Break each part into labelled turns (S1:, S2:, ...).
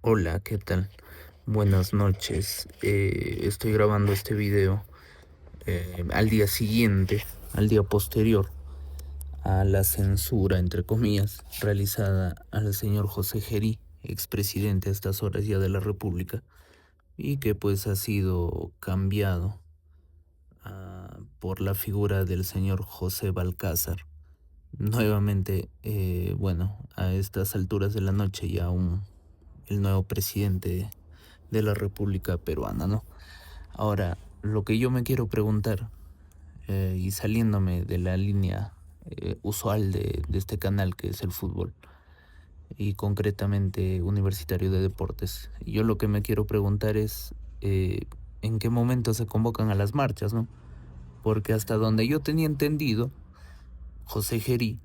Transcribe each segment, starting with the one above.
S1: Hola, ¿qué tal? Buenas noches. Estoy grabando este video al día siguiente, al día posterior a la censura, entre comillas, realizada al señor José Gerí, expresidente a estas horas ya de la República, y que pues ha sido cambiado por la figura del señor José Balcázar. Nuevamente, bueno, a estas alturas de la noche ya el nuevo presidente de la República Peruana, ¿no? Ahora, lo que yo me quiero preguntar, y saliéndome de la línea usual de este canal que es el fútbol, y concretamente Universitario de Deportes, yo lo que me quiero preguntar es en qué momento se convocan a las marchas, ¿no? Porque hasta donde yo tenía entendido, José Gerí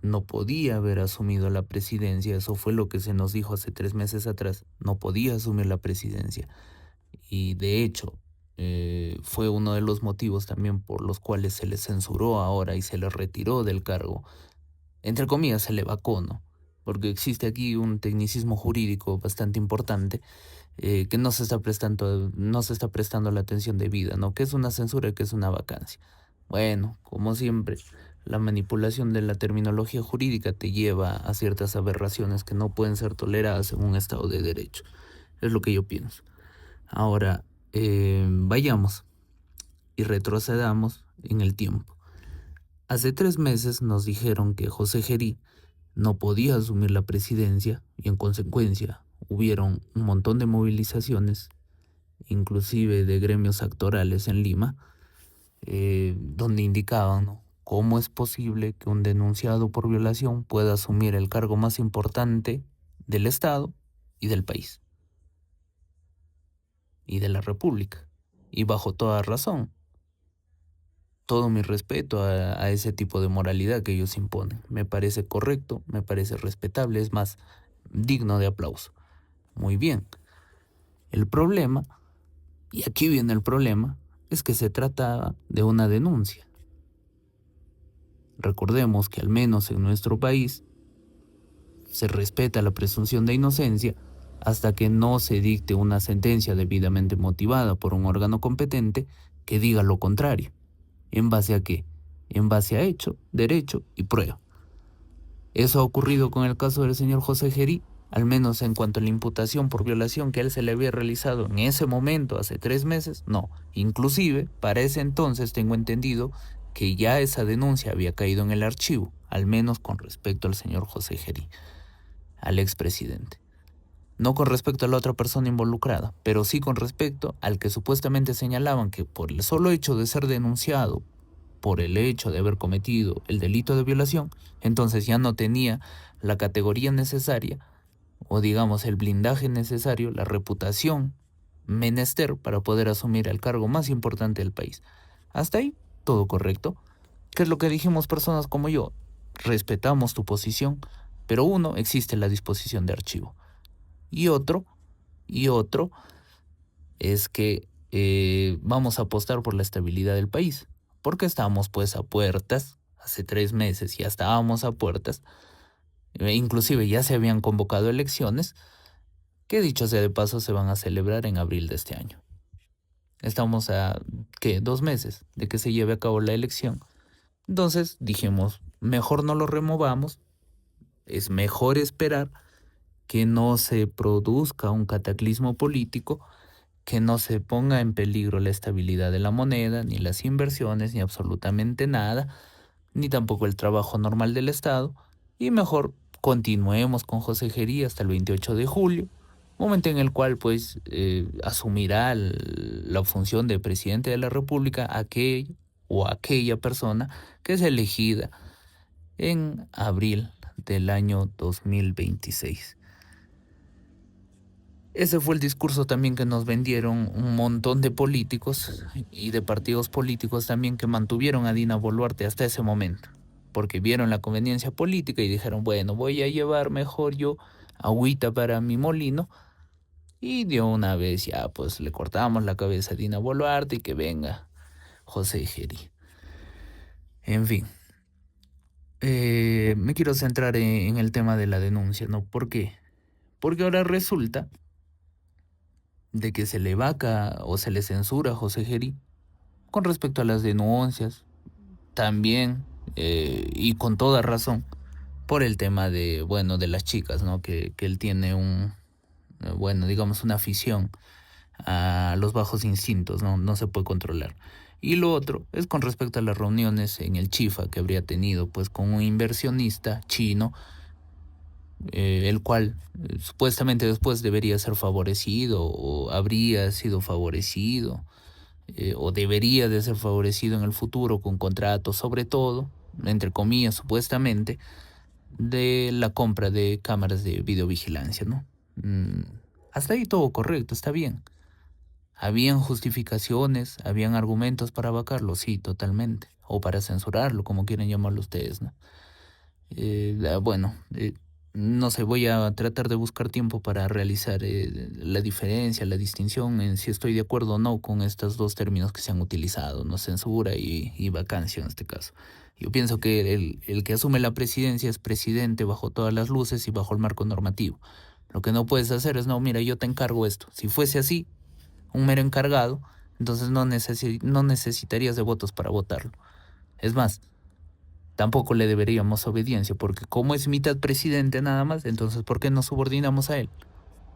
S1: no podía haber asumido la presidencia, eso fue lo que se nos dijo hace 3 meses atrás, no podía asumir la presidencia. Y de hecho, fue uno de los motivos también por los cuales se le censuró ahora y se le retiró del cargo. Entre comillas, se le vacó, ¿no? Porque existe aquí un tecnicismo jurídico bastante importante que no se está prestando la atención debida, ¿no? ¿Qué es una censura y qué es una vacancia? Bueno, como siempre, la manipulación de la terminología jurídica te lleva a ciertas aberraciones que no pueden ser toleradas en un Estado de Derecho. Es lo que yo pienso. Ahora, vayamos y retrocedamos en el tiempo. Hace 3 meses nos dijeron que José Gerí no podía asumir la presidencia y en consecuencia hubieron un montón de movilizaciones, inclusive de gremios actorales en Lima, donde indicaban, ¿no?, cómo es posible que un denunciado por violación pueda asumir el cargo más importante del Estado y del país y de la República, y bajo toda razón. Todo mi respeto a ese tipo de moralidad que ellos imponen. Me parece correcto, me parece respetable, es más, digno de aplauso. Muy bien. El problema, y aquí viene el problema, es que se trata de una denuncia. Recordemos que al menos en nuestro país se respeta la presunción de inocencia hasta que no se dicte una sentencia debidamente motivada por un órgano competente que diga lo contrario. ¿En base a qué? En base a hecho, derecho y prueba. Eso ha ocurrido con el caso del señor José Gerí, al menos en cuanto a la imputación por violación que a él se le había realizado en ese momento, hace 3 meses, no. Inclusive, para ese entonces tengo entendido que ya esa denuncia había caído en el archivo, al menos con respecto al señor José Gerí, al expresidente. No con respecto a la otra persona involucrada, pero sí con respecto al que supuestamente señalaban que por el solo hecho de ser denunciado por el hecho de haber cometido el delito de violación, entonces ya no tenía la categoría necesaria, o digamos el blindaje necesario, la reputación menester para poder asumir el cargo más importante del país. Hasta ahí, todo correcto. ¿Qué es lo que dijimos personas como yo? Respetamos tu posición, pero uno, existe la disposición de archivo. Y otro es que vamos a apostar por la estabilidad del país, porque estamos pues a puertas, hace 3 meses ya estábamos a puertas, inclusive ya se habían convocado elecciones, que dicho sea de paso se van a celebrar en abril de este año. Estamos a, ¿qué?, 2 meses de que se lleve a cabo la elección. Entonces dijimos, mejor no lo removamos, es mejor esperar que no se produzca un cataclismo político, que no se ponga en peligro la estabilidad de la moneda, ni las inversiones, ni absolutamente nada, ni tampoco el trabajo normal del Estado, y mejor continuemos con José Gerí hasta el 28 de julio, momento en el cual pues asumirá la función de presidente de la República aquel o aquella persona que es elegida en abril del año 2026. Ese fue el discurso también que nos vendieron un montón de políticos y de partidos políticos también que mantuvieron a Dina Boluarte hasta ese momento, porque vieron la conveniencia política y dijeron, bueno, voy a llevar mejor yo agüita para mi molino, y de una vez ya pues le cortamos la cabeza a Dina Boluarte y que venga José Gerí. En fin, me quiero centrar en el tema de la denuncia, ¿no? ¿Por qué? Porque ahora resulta de que se le vaca o se le censura a José Gerí con respecto a las denuncias, también, y con toda razón, por el tema de, bueno, de las chicas, ¿no? Que él tiene bueno, digamos, una afición a los bajos instintos, ¿no? No se puede controlar. Y lo otro es con respecto a las reuniones en el Chifa que habría tenido, pues, con un inversionista chino, el cual supuestamente después debería ser favorecido o habría sido favorecido, o debería de ser favorecido en el futuro con contratos, sobre todo, entre comillas, supuestamente, de la compra de cámaras de videovigilancia, ¿no? Hasta ahí todo correcto, está bien. ¿Habían justificaciones, habían argumentos para vacarlo? Sí, totalmente. O para censurarlo, como quieren llamarlo ustedes, ¿no? Bueno, no sé, voy a tratar de buscar tiempo para realizar la diferencia, la distinción en si estoy de acuerdo o no con estos dos términos que se han utilizado, ¿no? Censura y vacancia en este caso. Yo pienso que el que asume la presidencia es presidente bajo todas las luces y bajo el marco normativo. Lo que no puedes hacer es, no, mira, yo te encargo esto. Si fuese así, un mero encargado, entonces no necesitarías de votos para votarlo. Es más, tampoco le deberíamos obediencia, porque como es mitad presidente nada más, entonces ¿por qué nos subordinamos a él?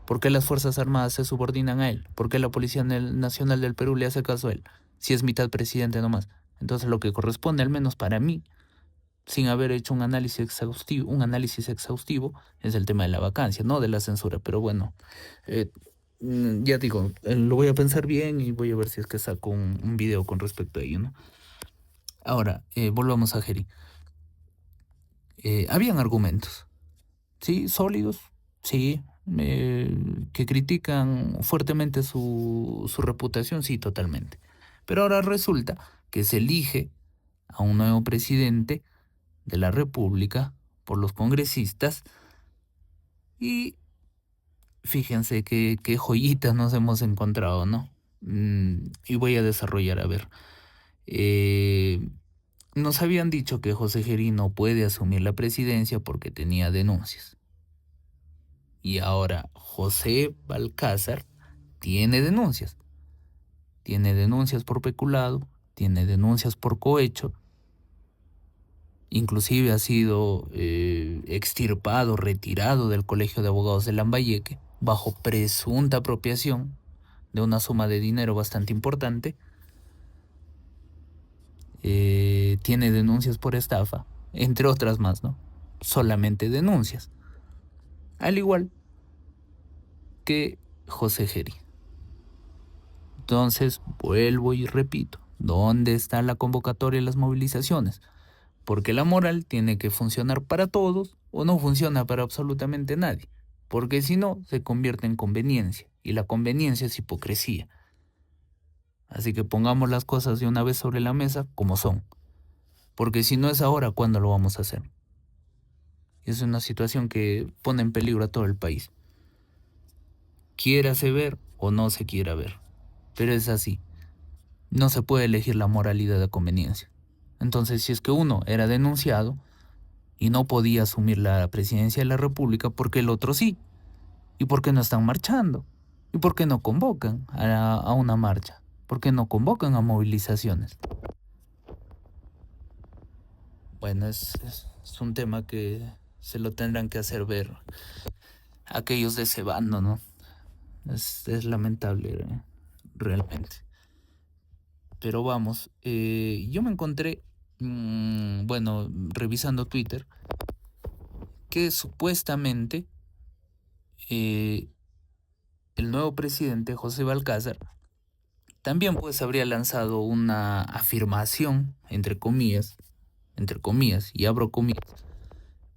S1: ¿Por qué las Fuerzas Armadas se subordinan a él? ¿Por qué la Policía Nacional del Perú le hace caso a él? Si es mitad presidente nomás. Entonces lo que corresponde, al menos para mí, sin haber hecho un análisis exhaustivo, es el tema de la vacancia, no de la censura. Pero bueno, eh, ya digo, lo voy a pensar bien y voy a ver si es que saco un video con respecto a ello, ¿no? Ahora, volvamos a Jerry. Habían argumentos, ¿sí? Sólidos, sí. Que critican fuertemente su reputación, sí, totalmente. Pero ahora resulta que se elige a un nuevo presidente de la República por los congresistas y fíjense qué joyitas nos hemos encontrado, ¿no? Y voy a desarrollar, a ver. Eh, Nos habían dicho que José Gerí no puede asumir la presidencia porque tenía denuncias. Y ahora José Balcázar tiene denuncias. Tiene denuncias por peculado, tiene denuncias por cohecho. Inclusive ha sido extirpado, retirado del Colegio de Abogados de Lambayeque bajo presunta apropiación de una suma de dinero bastante importante. Tiene denuncias por estafa, entre otras más, ¿no? Solamente denuncias. Al igual que José Gerí. Entonces, vuelvo y repito, ¿dónde está la convocatoria y las movilizaciones? Porque la moral tiene que funcionar para todos o no funciona para absolutamente nadie. Porque si no, se convierte en conveniencia. Y la conveniencia es hipocresía. Así que pongamos las cosas de una vez sobre la mesa como son. Porque si no es ahora, ¿cuándo lo vamos a hacer? Es una situación que pone en peligro a todo el país. Quiérase ver o no se quiera ver. Pero es así. No se puede elegir la moralidad de conveniencia. Entonces, si es que uno era denunciado y no podía asumir la presidencia de la República, ¿por qué el otro sí? ¿Y por qué no están marchando? ¿Y por qué no convocan a una marcha? ¿Por qué no convocan a movilizaciones? Bueno, es un tema que se lo tendrán que hacer ver aquellos de ese bando, ¿no? Es lamentable, realmente. Pero vamos, yo me encontré, bueno, revisando Twitter, que supuestamente el nuevo presidente, José Balcázar, también pues habría lanzado una afirmación, entre comillas, y abro comillas,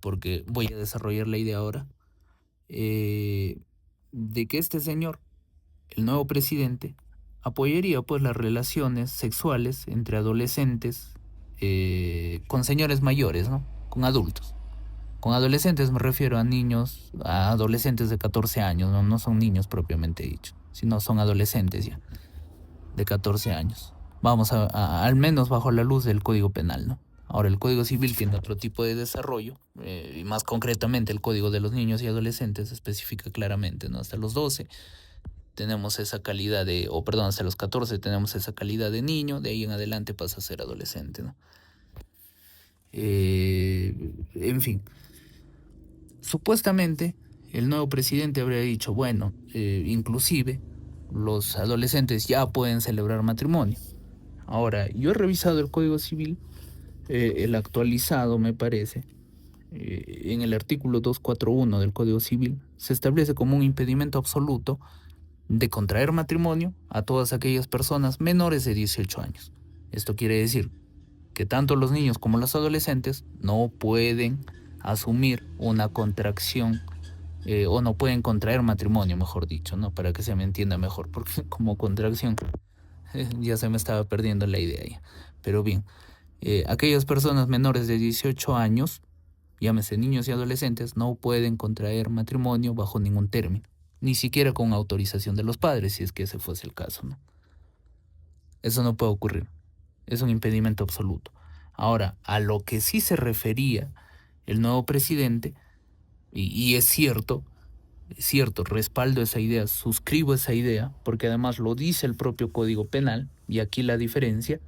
S1: porque voy a desarrollar la idea ahora, de que este señor, el nuevo presidente, apoyaría pues las relaciones sexuales entre adolescentes con señores mayores, ¿no? Con adultos. Con adolescentes me refiero a niños, a adolescentes de 14 años, no, no son niños propiamente dicho, sino son adolescentes ya, de 14 años. Vamos al menos bajo la luz del Código Penal, ¿no? Ahora, el Código Civil tiene otro tipo de desarrollo, y más concretamente el Código de los Niños y Adolescentes especifica claramente, ¿no? Hasta los 12 tenemos esa calidad hasta los 14 tenemos esa calidad de niño, de ahí en adelante pasa a ser adolescente, ¿no? En fin, supuestamente el nuevo presidente habría dicho, bueno, inclusive los adolescentes ya pueden celebrar matrimonio. Ahora, yo he revisado el Código Civil, el actualizado me parece, en el artículo 241 del Código Civil, se establece como un impedimento absoluto de contraer matrimonio a todas aquellas personas menores de 18 años. Esto quiere decir que tanto los niños como los adolescentes no pueden asumir una contracción o no pueden contraer matrimonio, mejor dicho, ¿no? Para que se me entienda mejor, porque como contracción ya se me estaba perdiendo la idea ya. Pero bien, aquellas personas menores de 18 años, llámese niños y adolescentes, no pueden contraer matrimonio bajo ningún término, ni siquiera con autorización de los padres, si es que ese fuese el caso, ¿no? Eso no puede ocurrir. Es un impedimento absoluto. Ahora, a lo que sí se refería el nuevo presidente, y es cierto, respaldo esa idea, suscribo esa idea, porque además lo dice el propio Código Penal, y aquí la diferencia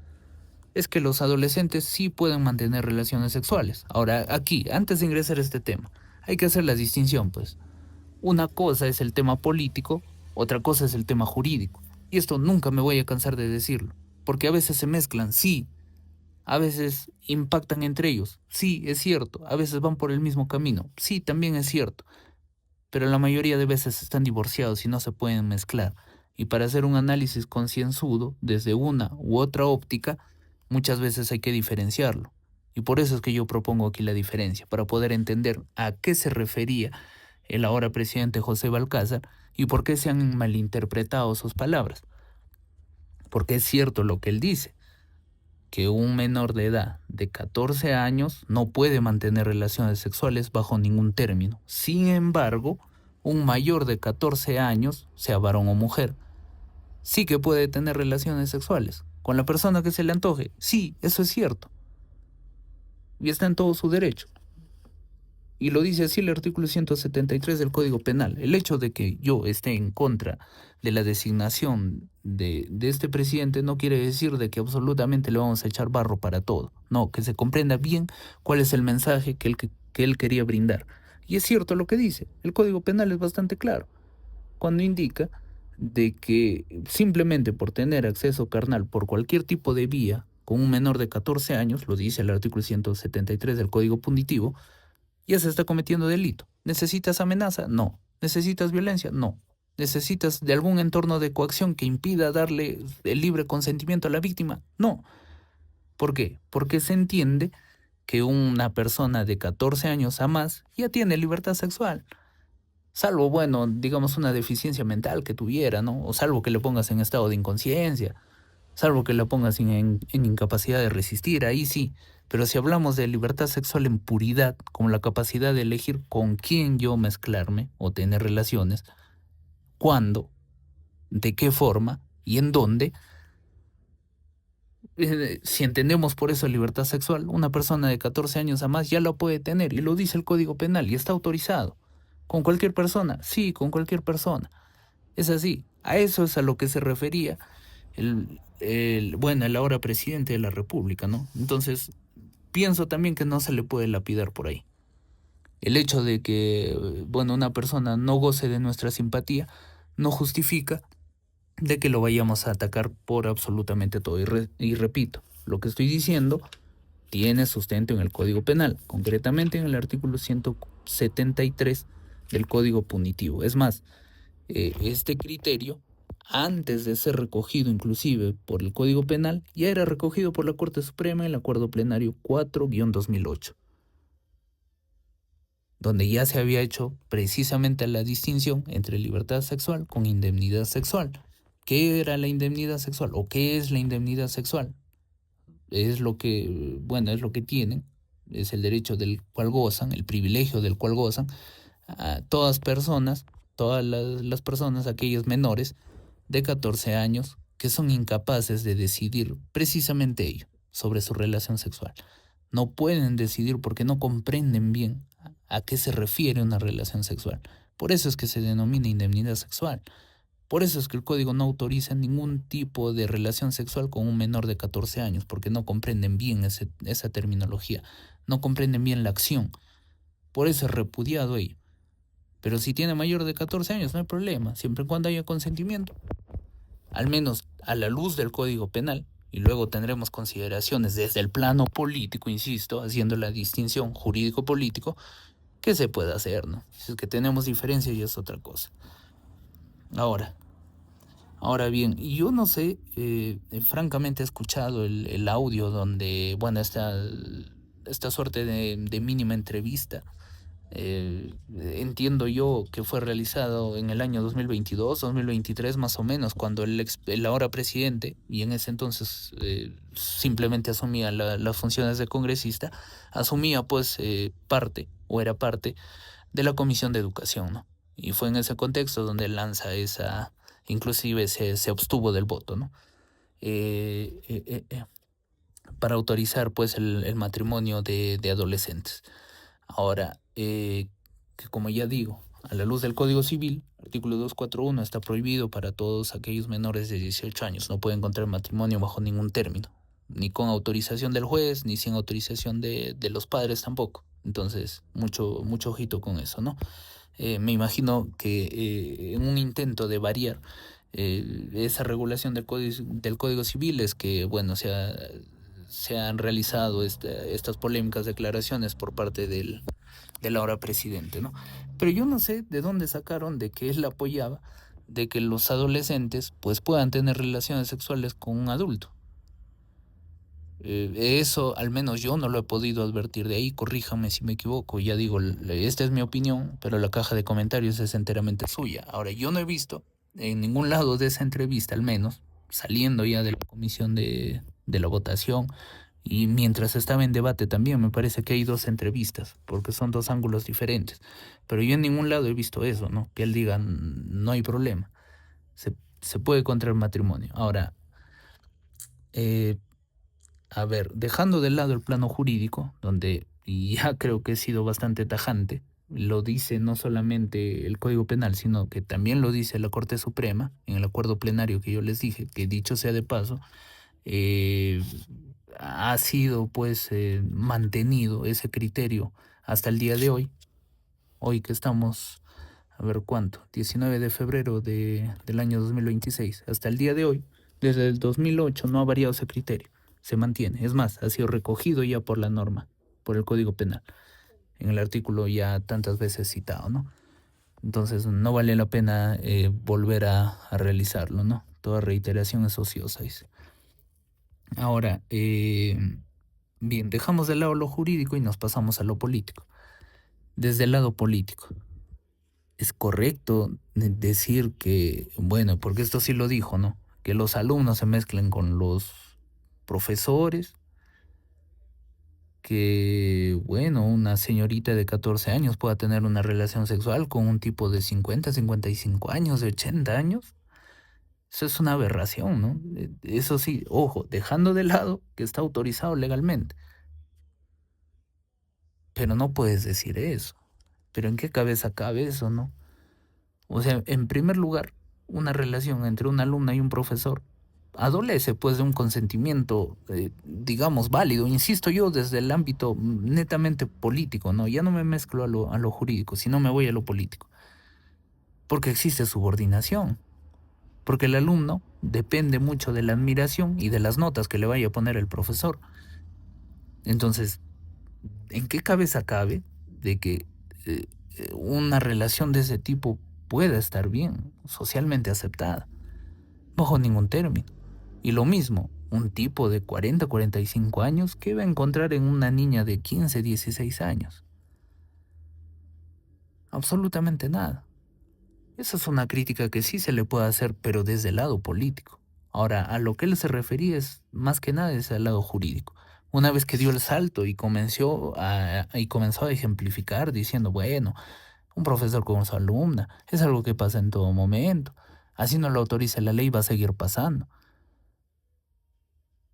S1: es que los adolescentes sí pueden mantener relaciones sexuales. Ahora, aquí, antes de ingresar a este tema, hay que hacer la distinción, pues. Una cosa es el tema político, otra cosa es el tema jurídico. Y esto nunca me voy a cansar de decirlo, porque a veces se mezclan, sí, a veces impactan entre ellos, sí, es cierto, a veces van por el mismo camino, sí, también es cierto, pero la mayoría de veces están divorciados y no se pueden mezclar. Y para hacer un análisis concienzudo desde una u otra óptica, muchas veces hay que diferenciarlo. Y por eso es que yo propongo aquí la diferencia, para poder entender a qué se refería el ahora presidente José Balcázar y por qué se han malinterpretado sus palabras. Porque es cierto lo que él dice, que un menor de edad de 14 años no puede mantener relaciones sexuales bajo ningún término. Sin embargo, un mayor de 14 años, sea varón o mujer, sí que puede tener relaciones sexuales con la persona que se le antoje. Sí, eso es cierto. Y está en todo su derecho. Y lo dice así el artículo 173 del Código Penal. El hecho de que yo esté en contra de la designación de este presidente no quiere decir de que absolutamente le vamos a echar barro para todo. No, que se comprenda bien cuál es el mensaje que él quería brindar. Y es cierto lo que dice. El Código Penal es bastante claro cuando indica de que simplemente por tener acceso carnal por cualquier tipo de vía con un menor de 14 años, lo dice el artículo 173 del Código Punitivo, ya se está cometiendo delito. ¿Necesitas amenaza? No. ¿Necesitas violencia? No. ¿Necesitas de algún entorno de coacción que impida darle el libre consentimiento a la víctima? No. ¿Por qué? Porque se entiende que una persona de 14 años a más ya tiene libertad sexual. Salvo, bueno, digamos una deficiencia mental que tuviera, ¿no? O salvo que le pongas en estado de inconsciencia, salvo que la pongas en incapacidad de resistir, ahí sí. Pero si hablamos de libertad sexual en puridad, como la capacidad de elegir con quién yo mezclarme o tener relaciones, cuándo, de qué forma y en dónde, si entendemos por eso libertad sexual, una persona de 14 años a más ya lo puede tener y lo dice el Código Penal y está autorizado. ¿Con cualquier persona? Sí, con cualquier persona. Es así. A eso es a lo que se refería el ahora presidente de la República, ¿no? Entonces, pienso también que no se le puede lapidar por ahí. El hecho de que, bueno, una persona no goce de nuestra simpatía no justifica de que lo vayamos a atacar por absolutamente todo. Y repito, lo que estoy diciendo tiene sustento en el Código Penal, concretamente en el artículo 173 del Código Punitivo. Es más, este criterio, antes de ser recogido inclusive por el Código Penal, ya era recogido por la Corte Suprema en el Acuerdo Plenario 4-2008, donde ya se había hecho precisamente la distinción entre libertad sexual con indemnidad sexual. ¿Qué era la indemnidad sexual o qué es la indemnidad sexual? Es lo que, bueno, es lo que tienen, es el derecho del cual gozan, el privilegio del cual gozan a todas las personas, aquellos menores de 14 años que son incapaces de decidir precisamente ello sobre su relación sexual. No pueden decidir porque no comprenden bien a qué se refiere una relación sexual. Por eso es que se denomina indemnidad sexual. Por eso es que el código no autoriza ningún tipo de relación sexual con un menor de 14 años, porque no comprenden bien esa terminología, no comprenden bien la acción. Por eso es repudiado ello. Pero si tiene mayor de 14 años, no hay problema, siempre y cuando haya consentimiento. Al menos a la luz del Código Penal, y luego tendremos consideraciones desde el plano político, insisto, haciendo la distinción jurídico-político, que se puede hacer, ¿no? Si es que tenemos diferencia y es otra cosa. Ahora bien, yo no sé, francamente he escuchado el audio donde, bueno, esta suerte de mínima entrevista. Entiendo yo que fue realizado en el año 2022, 2023 más o menos, cuando el ahora presidente, y en ese entonces simplemente asumía las funciones de congresista, asumía pues parte, o era parte, de la Comisión de Educación, ¿no? Y fue en ese contexto donde lanza inclusive se abstuvo del voto, ¿no? Eh, eh, eh, eh, para autorizar pues el matrimonio de adolescentes. Ahora, que como ya digo, a la luz del Código Civil, artículo 241 está prohibido para todos aquellos menores de 18 años. No pueden contraer matrimonio bajo ningún término, ni con autorización del juez, ni sin autorización de los padres tampoco. Entonces, mucho ojito con eso, ¿no? Me imagino que en un intento de variar esa regulación del Código Civil es que, bueno, se han realizado estas polémicas declaraciones por parte del ahora presidente, ¿no? Pero yo no sé de dónde sacaron de que él apoyaba de que los adolescentes pues puedan tener relaciones sexuales con un adulto. Eso al menos yo no lo he podido advertir de ahí, corríjame si me equivoco, ya digo, esta es mi opinión, pero la caja de comentarios es enteramente suya. Ahora, yo no he visto en ningún lado de esa entrevista, al menos, saliendo ya de la comisión de la votación, y mientras estaba en debate también, me parece que hay dos entrevistas, porque son dos ángulos diferentes, pero yo en ningún lado he visto eso, ¿no? Que él diga, no hay problema, se puede contraer matrimonio". Ahora, eh, a ver, dejando de lado el plano jurídico, donde ya creo que he sido bastante tajante, lo dice no solamente el Código Penal, sino que también lo dice la Corte Suprema en el acuerdo plenario que yo les dije, que dicho sea de paso, eh, ha sido pues mantenido ese criterio hasta el día de hoy que estamos, a ver cuánto, 19 de febrero del año 2026, hasta el día de hoy, desde el 2008 no ha variado ese criterio, se mantiene, es más, ha sido recogido ya por la norma, por el Código Penal, en el artículo ya tantas veces citado, ¿no? Entonces no vale la pena volver a realizarlo, ¿no? Toda reiteración es ociosa, dice. Ahora, bien, dejamos de lado lo jurídico y nos pasamos a lo político. Desde el lado político, es correcto decir que, bueno, porque esto sí lo dijo, ¿no? Que los alumnos se mezclen con los profesores, que, bueno, una señorita de 14 años pueda tener una relación sexual con un tipo de 50, 55 años, de 80 años. Eso es una aberración, ¿no? Eso sí, ojo, dejando de lado que está autorizado legalmente. Pero no puedes decir eso. Pero ¿en qué cabeza cabe eso, no? O sea, en primer lugar, una relación entre una alumna y un profesor adolece pues de un consentimiento, digamos, válido, insisto yo, desde el ámbito netamente político, ¿no? Ya no me mezclo a lo jurídico, sino me voy a lo político. Porque existe subordinación. Porque el alumno depende mucho de la admiración y de las notas que le vaya a poner el profesor. Entonces, ¿en qué cabeza cabe de que una relación de ese tipo pueda estar bien, socialmente aceptada? Bajo ningún término. Y lo mismo, un tipo de 40, 45 años, ¿qué va a encontrar en una niña de 15, 16 años? Absolutamente nada. Esa es una crítica que sí se le puede hacer, pero desde el lado político. Ahora, a lo que él se refería es más que nada es al lado jurídico. Una vez que dio el salto y comenzó a ejemplificar diciendo, bueno, un profesor con su alumna es algo que pasa en todo momento. Así no lo autoriza la ley, va a seguir pasando.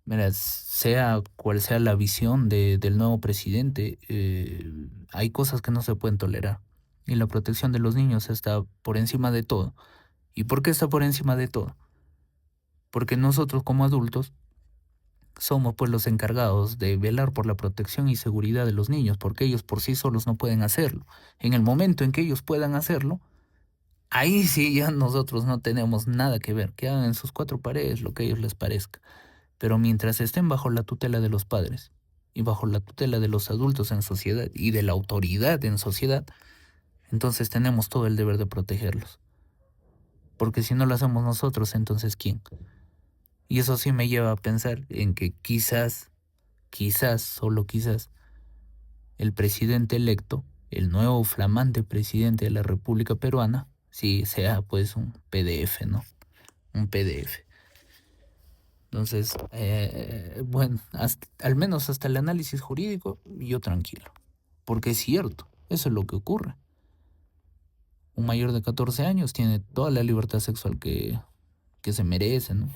S1: Mira, sea cual sea la visión del nuevo presidente, hay cosas que no se pueden tolerar. Y la protección de los niños está por encima de todo. ¿Y por qué está por encima de todo? Porque nosotros como adultos somos pues los encargados de velar por la protección y seguridad de los niños, porque ellos por sí solos no pueden hacerlo. En el momento en que ellos puedan hacerlo, ahí sí ya nosotros no tenemos nada que ver, que hagan en sus cuatro paredes lo que a ellos les parezca. Pero mientras estén bajo la tutela de los padres y bajo la tutela de los adultos en sociedad y de la autoridad en sociedad, entonces tenemos todo el deber de protegerlos. Porque si no lo hacemos nosotros, entonces ¿quién? Y eso sí me lleva a pensar en que quizás, solo quizás, el presidente electo, el nuevo flamante presidente de la República Peruana, sí sea pues un PDF, ¿no? Un PDF. Entonces, bueno, al menos hasta el análisis jurídico, yo tranquilo. Porque es cierto, eso es lo que ocurre. Un mayor de 14 años tiene toda la libertad sexual que se merece, ¿no?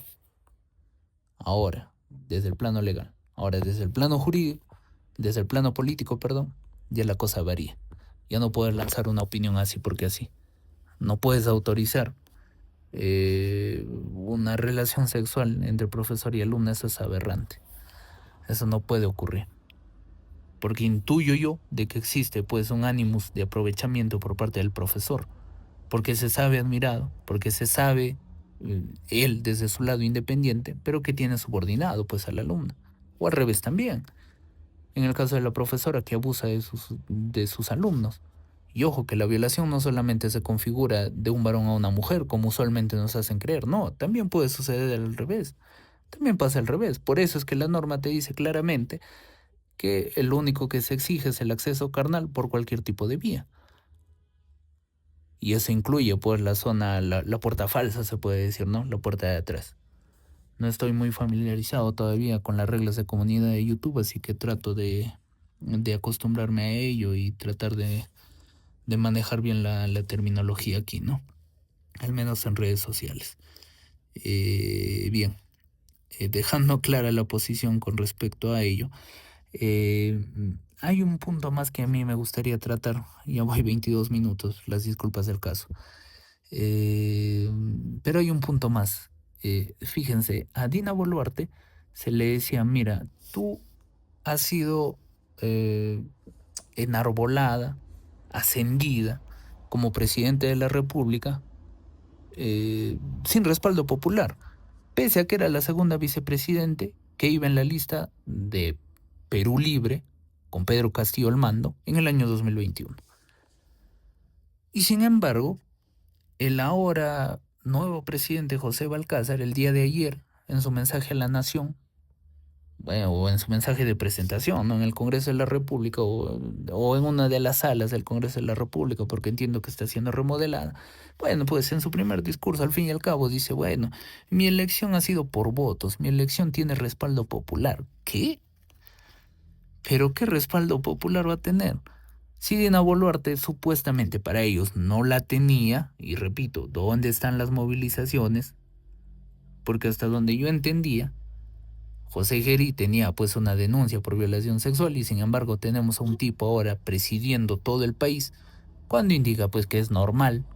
S1: Ahora, desde el plano legal. Ahora, desde el plano jurídico, desde el plano político, perdón, ya la cosa varía. Ya no puedes lanzar una opinión así porque así. No puedes autorizar una relación sexual entre profesor y alumna, eso es aberrante. Eso no puede ocurrir. Porque intuyo yo de que existe pues un ánimos de aprovechamiento por parte del profesor, porque se sabe admirado, porque se sabe él desde su lado independiente, pero que tiene subordinado pues al alumno, o al revés también, en el caso de la profesora que abusa de sus alumnos. Y ojo que la violación no solamente se configura de un varón a una mujer, como usualmente nos hacen creer, no, también puede suceder al revés, también pasa al revés, por eso es que la norma te dice claramente que el único que se exige es el acceso carnal por cualquier tipo de vía. Y eso incluye pues la zona, la puerta falsa se puede decir, ¿no? La puerta de atrás. No estoy muy familiarizado todavía con las reglas de comunidad de YouTube, así que trato de acostumbrarme a ello y tratar de manejar bien la terminología aquí, ¿no? Al menos en redes sociales. Bien, dejando clara la posición con respecto a ello, Eh, hay un punto más que a mí me gustaría tratar. Ya voy 22 minutos, las disculpas del caso. Eh, pero hay un punto más. Fíjense, a Dina Boluarte se le decía, mira, tú has sido eh, enarbolada, ascendida como presidente de la República sin respaldo popular, pese a que era la segunda vicepresidente que iba en la lista de Perú Libre, con Pedro Castillo al mando, en el año 2021. Y sin embargo, el ahora nuevo presidente José Balcázar, el día de ayer, en su mensaje a la nación, bueno, o en su mensaje de presentación, ¿no? En el Congreso de la República o en una de las salas del Congreso de la República, porque entiendo que está siendo remodelada. Bueno, pues en su primer discurso, al fin y al cabo, dice, bueno, mi elección ha sido por votos, mi elección tiene respaldo popular. ¿Qué? ¿Pero qué respaldo popular va a tener? Si Dina Boluarte supuestamente para ellos no la tenía, y repito, ¿dónde están las movilizaciones? Porque hasta donde yo entendía, José Geri tenía pues una denuncia por violación sexual y sin embargo tenemos a un tipo ahora presidiendo todo el país cuando indica pues que es normal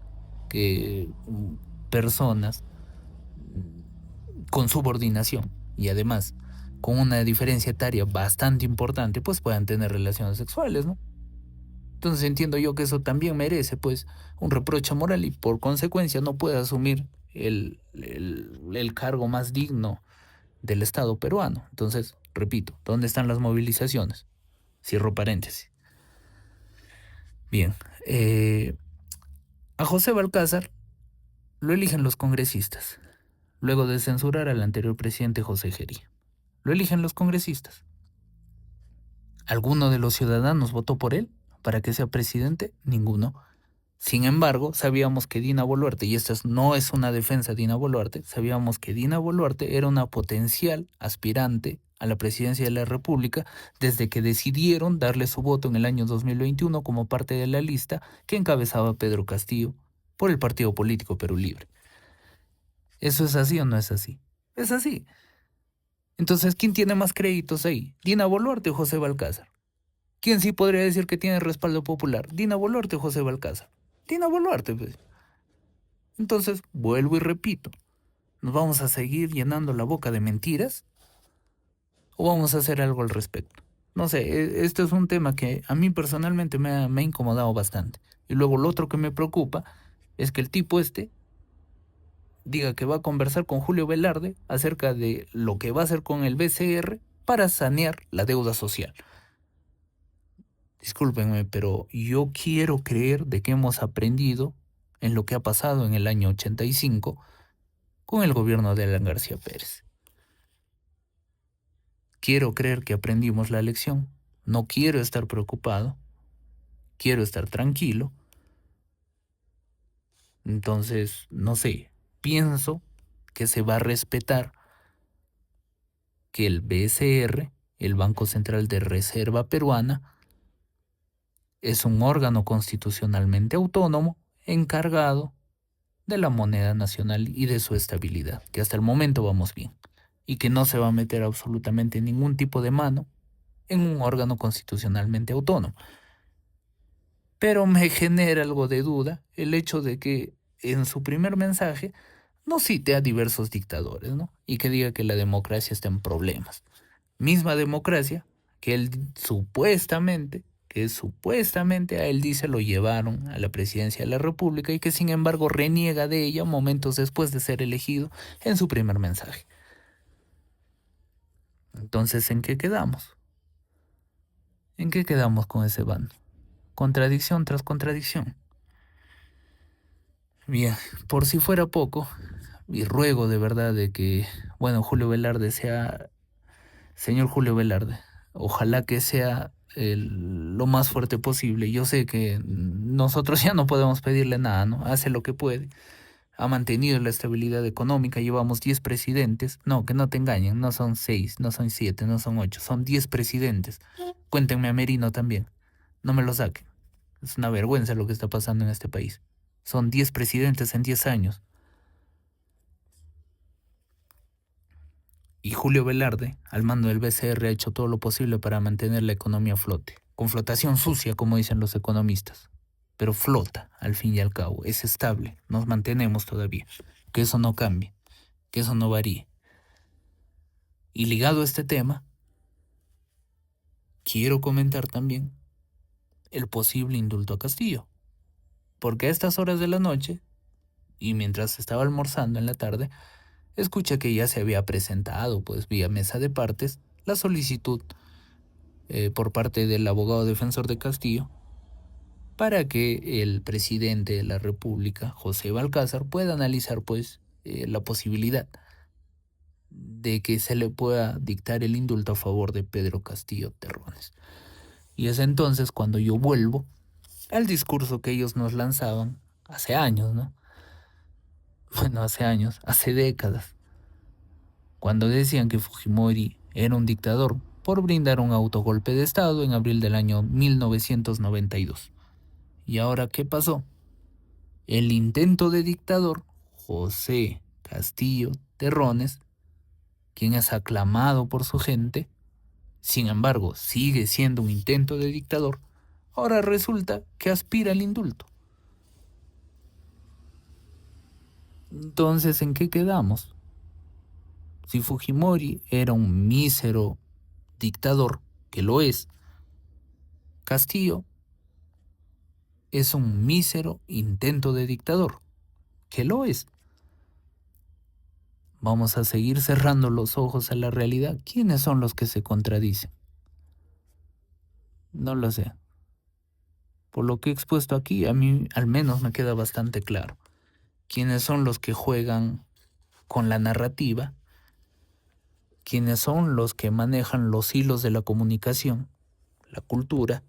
S1: que personas con subordinación y además con una diferencia etaria bastante importante pues puedan tener relaciones sexuales, ¿no? Entonces entiendo yo que eso también merece pues un reproche moral y por consecuencia no puede asumir el cargo más digno del Estado peruano. Entonces, repito, ¿dónde están las movilizaciones? Cierro paréntesis. Bien, a José Balcázar lo eligen los congresistas, luego de censurar al anterior presidente José Geri. Lo eligen los congresistas. ¿Alguno de los ciudadanos votó por él para que sea presidente? Ninguno. Sin embargo, sabíamos que Dina Boluarte, y esta no es una defensa de Dina Boluarte, sabíamos que Dina Boluarte era una potencial aspirante a la presidencia de la República desde que decidieron darle su voto en el año 2021 como parte de la lista que encabezaba Pedro Castillo por el partido político Perú Libre. ¿Eso es así o no es así? Es así. Entonces, ¿quién tiene más créditos ahí? ¿Dina Boluarte o José Balcázar? ¿Quién sí podría decir que tiene respaldo popular? ¿Dina Boluarte o José Balcázar? Dina Boluarte, pues. Entonces, vuelvo y repito, ¿nos vamos a seguir llenando la boca de mentiras o vamos a hacer algo al respecto? No sé, este es un tema que a mí personalmente me ha incomodado bastante. Y luego lo otro que me preocupa es que el tipo diga que va a conversar con Julio Velarde acerca de lo que va a hacer con el BCR para sanear la deuda social. Discúlpenme, pero yo quiero creer de que hemos aprendido en lo que ha pasado en el año 85 con el gobierno de Alan García Pérez. Quiero creer que aprendimos la lección. No quiero estar preocupado. Quiero estar tranquilo. Entonces, no sé, pienso que se va a respetar que el BCR, el Banco Central de Reserva Peruana, es un órgano constitucionalmente autónomo encargado de la moneda nacional y de su estabilidad, que hasta el momento vamos bien, y que no se va a meter absolutamente ningún tipo de mano en un órgano constitucionalmente autónomo. Pero me genera algo de duda el hecho de que en su primer mensaje no cite a diversos dictadores, ¿no? Y que diga que la democracia está en problemas. Misma democracia que él supuestamente a él dice lo llevaron a la presidencia de la República y que sin embargo reniega de ella momentos después de ser elegido en su primer mensaje. Entonces, ¿en qué quedamos? ¿En qué quedamos con ese bando? Contradicción tras contradicción. Bien, por si fuera poco, y ruego de verdad de que, bueno, Julio Velarde sea, señor Julio Velarde, ojalá que sea lo más fuerte posible. Yo sé que nosotros ya no podemos pedirle nada, ¿no? Hace lo que puede. Ha mantenido la estabilidad económica, llevamos 10 presidentes. No, que no te engañen, no son 6, no son 7, no son 8, son 10 presidentes. Cuéntenme a Merino también, no me lo saquen. Es una vergüenza lo que está pasando en este país. Son 10 presidentes en 10 años. Y Julio Velarde, al mando del BCR, ha hecho todo lo posible para mantener la economía a flote. Con flotación sucia, como dicen los economistas. Pero flota, al fin y al cabo. Es estable. Nos mantenemos todavía. Que eso no cambie. Que eso no varíe. Y ligado a este tema, quiero comentar también el posible indulto a Castillo. Porque a estas horas de la noche, y mientras estaba almorzando en la tarde, escuché que ya se había presentado, pues vía mesa de partes, la solicitud por parte del abogado defensor de Castillo para que el presidente de la República, José Balcázar, pueda analizar pues la posibilidad de que se le pueda dictar el indulto a favor de Pedro Castillo Terrones. Y es entonces cuando yo vuelvo al discurso que ellos nos lanzaban hace años, ¿no? Bueno, hace años, hace décadas, cuando decían que Fujimori era un dictador por brindar un autogolpe de Estado en abril del año 1992. ¿Y ahora qué pasó? El intento de dictador, José Castillo Terrones, quien es aclamado por su gente, sin embargo sigue siendo un intento de dictador, ahora resulta que aspira al indulto. Entonces, ¿en qué quedamos? Si Fujimori era un mísero dictador, que lo es, Castillo es un mísero intento de dictador, que lo es. Vamos a seguir cerrando los ojos a la realidad. ¿Quiénes son los que se contradicen? No lo sé. Por lo que he expuesto aquí, a mí al menos me queda bastante claro. ¿Quiénes son los que juegan con la narrativa? ¿Quiénes son los que manejan los hilos de la comunicación, la cultura?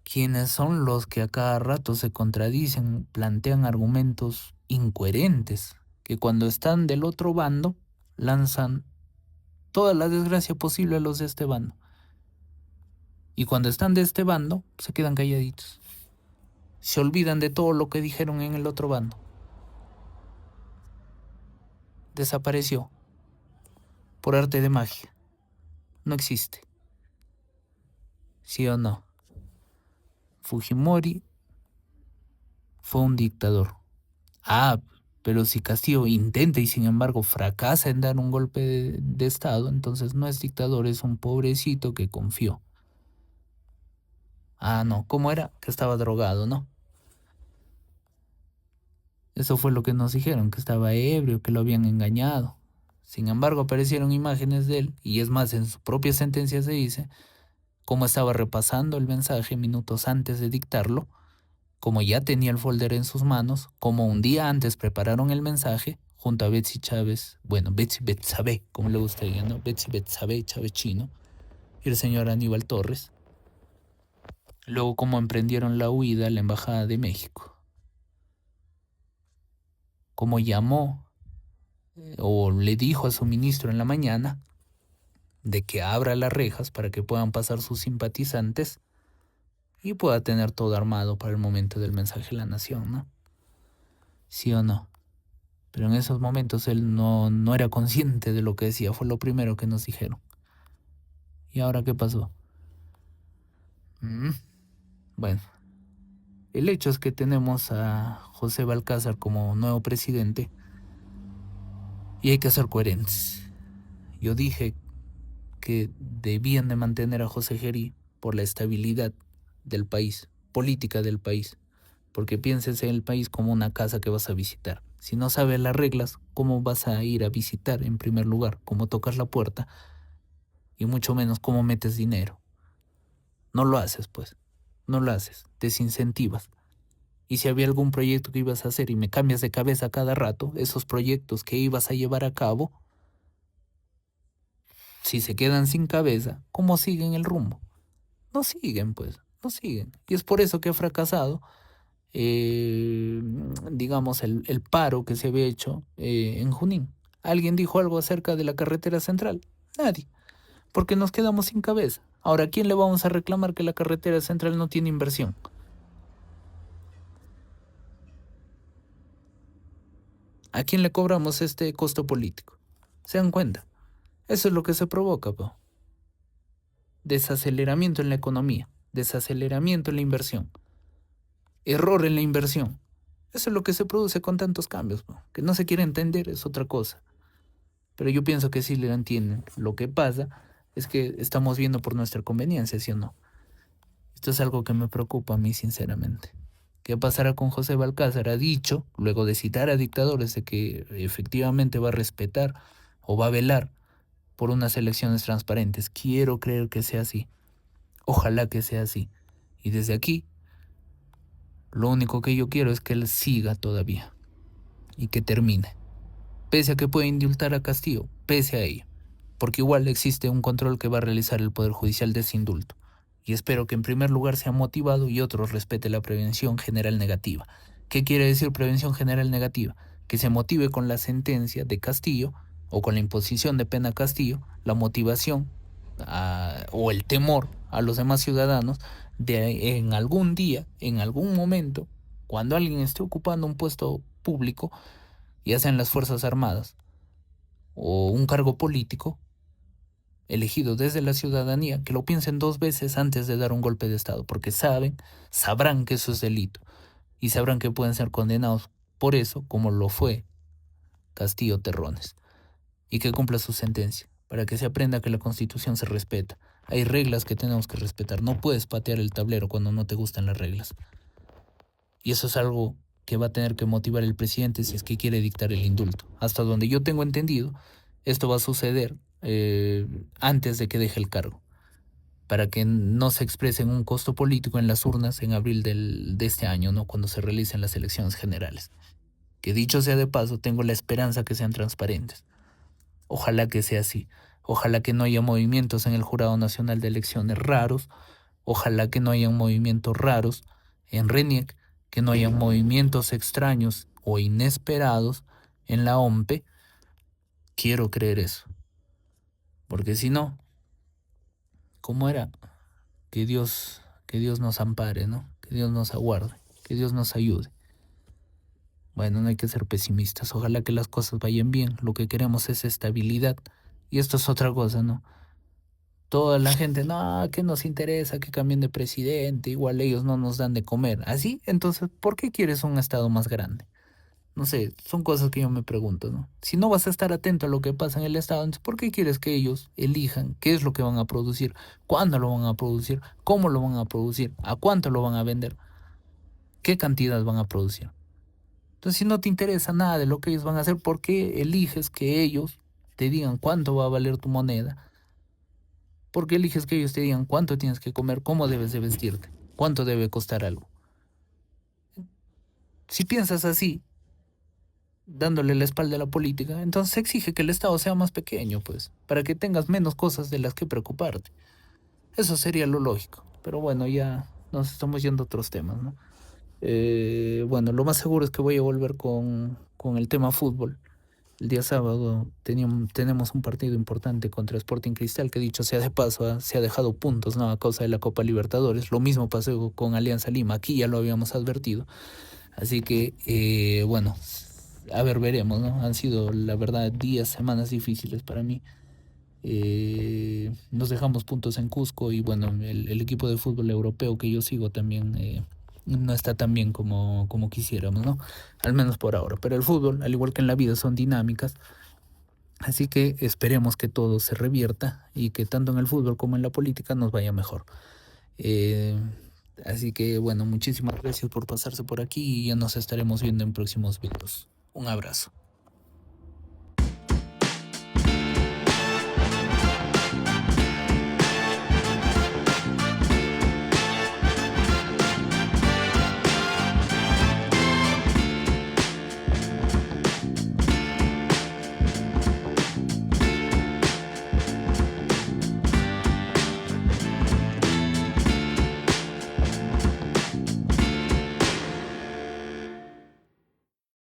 S1: ¿Quiénes son los que a cada rato se contradicen, plantean argumentos incoherentes, que cuando están del otro bando lanzan toda la desgracia posible a los de este bando? Y cuando están de este bando, se quedan calladitos. Se olvidan de todo lo que dijeron en el otro bando. Desapareció. por arte de magia. No existe. ¿Sí o no? Fujimori fue un dictador. Ah, pero si Castillo intenta y sin embargo fracasa en dar un golpe de Estado, entonces no es dictador, es un pobrecito que confió. Ah, no, ¿cómo era? Que estaba drogado, ¿no? Eso fue lo que nos dijeron, que estaba ebrio, que lo habían engañado. Sin embargo, aparecieron imágenes de él, y es más, en su propia sentencia se dice cómo estaba repasando el mensaje minutos antes de dictarlo, como ya tenía el folder en sus manos, como un día antes prepararon el mensaje junto a Betsy Chávez, bueno, Betsy Betsabe, como le gusta a ella, ¿no? Betsy Betsabe, Chávez Chino, y el señor Aníbal Torres. Luego cómo emprendieron la huida a la Embajada de México. Cómo llamó o le dijo a su ministro en la mañana de que abra las rejas para que puedan pasar sus simpatizantes y pueda tener todo armado para el momento del mensaje a la nación, ¿no? ¿Sí o no? Pero en esos momentos él no era consciente de lo que decía, fue lo primero que nos dijeron. ¿Y ahora qué pasó? Bueno, el hecho es que tenemos a José Balcázar como nuevo presidente y hay que ser coherentes. Yo dije que debían de mantener a José Gerí por la estabilidad del país, política del país, porque pienses en el país como una casa que vas a visitar. Si no sabes las reglas, ¿cómo vas a ir a visitar en primer lugar? ¿Cómo tocas la puerta? Y mucho menos cómo metes dinero. No lo haces, pues. No lo haces. Desincentivas. Y si había algún proyecto que ibas a hacer y me cambias de cabeza cada rato, esos proyectos que ibas a llevar a cabo, si se quedan sin cabeza, ¿cómo siguen el rumbo? No siguen, pues, no siguen. Y es por eso que ha fracasado, digamos, el paro que se había hecho en Junín. ¿Alguien dijo algo acerca de la carretera central? Nadie, porque nos quedamos sin cabeza. Ahora, ¿a quién le vamos a reclamar que la carretera central no tiene inversión? ¿A quién le cobramos este costo político? ¿Se dan cuenta? Eso es lo que se provoca, po. Desaceleramiento en la economía, desaceleramiento en la inversión, error en la inversión. Eso es lo que se produce con tantos cambios, po. Que no se quiere entender es otra cosa. Pero yo pienso que sí lo entienden. Lo que pasa es que estamos viendo por nuestra conveniencia, ¿sí o no? Esto es algo que me preocupa a mí, sinceramente. ¿Qué pasará con José Balcázar? Ha dicho, luego de citar a dictadores, de que efectivamente va a respetar o va a velar por unas elecciones transparentes. Quiero creer que sea así. Ojalá que sea así. Y desde aquí, lo único que yo quiero es que él siga todavía y que termine. Pese a que puede indultar a Castillo, pese a ello. Porque igual existe un control que va a realizar el Poder Judicial de ese indulto. Y espero que en primer lugar sea motivado y otros respete la prevención general negativa. ¿Qué quiere decir prevención general negativa? Que se motive con la sentencia de Castillo o con la imposición de pena a Castillo, la motivación o el temor a los demás ciudadanos de en algún día, en algún momento, cuando alguien esté ocupando un puesto público, ya sea en las Fuerzas Armadas o un cargo político, elegido desde la ciudadanía, que lo piensen dos veces antes de dar un golpe de Estado, porque sabrán que eso es delito y sabrán que pueden ser condenados por eso, como lo fue Castillo Terrones, y que cumpla su sentencia, para que se aprenda que la Constitución se respeta. Hay reglas que tenemos que respetar, no puedes patear el tablero cuando no te gustan las reglas. Y eso es algo que va a tener que motivar el presidente si es que quiere dictar el indulto. Hasta donde yo tengo entendido, esto va a suceder antes de que deje el cargo, para que no se exprese en un costo político en las urnas en abril de este año, ¿no? Cuando se realicen las elecciones generales. Que dicho sea de paso, tengo la esperanza que sean transparentes. Ojalá que sea así. Ojalá que no haya movimientos en el Jurado Nacional de Elecciones raros. Ojalá que no haya movimientos raros en RENIEC, que no haya movimientos extraños o inesperados en la OMPE. Quiero creer eso. Porque si no, ¿cómo era? Que Dios nos ampare, ¿no? Que Dios nos aguarde, que Dios nos ayude. Bueno, no hay que ser pesimistas. Ojalá que las cosas vayan bien. Lo que queremos es estabilidad Y esto es otra cosa, ¿no? Toda la gente, no, que nos interesa que cambien de presidente, igual ellos no nos dan de comer. ¿Así? Entonces, ¿por qué quieres un estado más grande? No sé, son cosas que yo me pregunto, ¿no? Si no vas a estar atento a lo que pasa en el estado, entonces ¿por qué quieres que ellos elijan qué es lo que van a producir, cuándo lo van a producir, cómo lo van a producir, a cuánto lo van a vender, qué cantidad van a producir? Entonces, si no te interesa nada de lo que ellos van a hacer, ¿por qué eliges que ellos te digan cuánto va a valer tu moneda? ¿Por qué eliges que ellos te digan cuánto tienes que comer, cómo debes de vestirte, cuánto debe costar algo? Si piensas así, dándole la espalda a la política, entonces se exige que el Estado sea más pequeño, pues, para que tengas menos cosas de las que preocuparte. Eso sería lo lógico. Pero bueno, ya nos estamos yendo a otros temas, ¿no? Bueno, lo más seguro es que voy a volver con el tema fútbol. El día sábado tenemos un partido importante contra Sporting Cristal, que dicho sea de paso, se ha dejado puntos, ¿no? A causa de la Copa Libertadores. Lo mismo pasó con Alianza Lima, aquí ya lo habíamos advertido. Así que, bueno, a ver, veremos, ¿no? Han sido, la verdad, días, semanas difíciles para mí. Nos dejamos puntos en Cusco y bueno, el equipo de fútbol europeo que yo sigo también no está tan bien como quisiéramos, ¿no? Al menos por ahora. Pero el fútbol, al igual que en la vida, son dinámicas. Así que esperemos que todo se revierta y que tanto en el fútbol como en la política nos vaya mejor. Eh, Así que bueno, muchísimas gracias por pasarse por aquí y ya nos estaremos viendo en próximos videos. Un abrazo.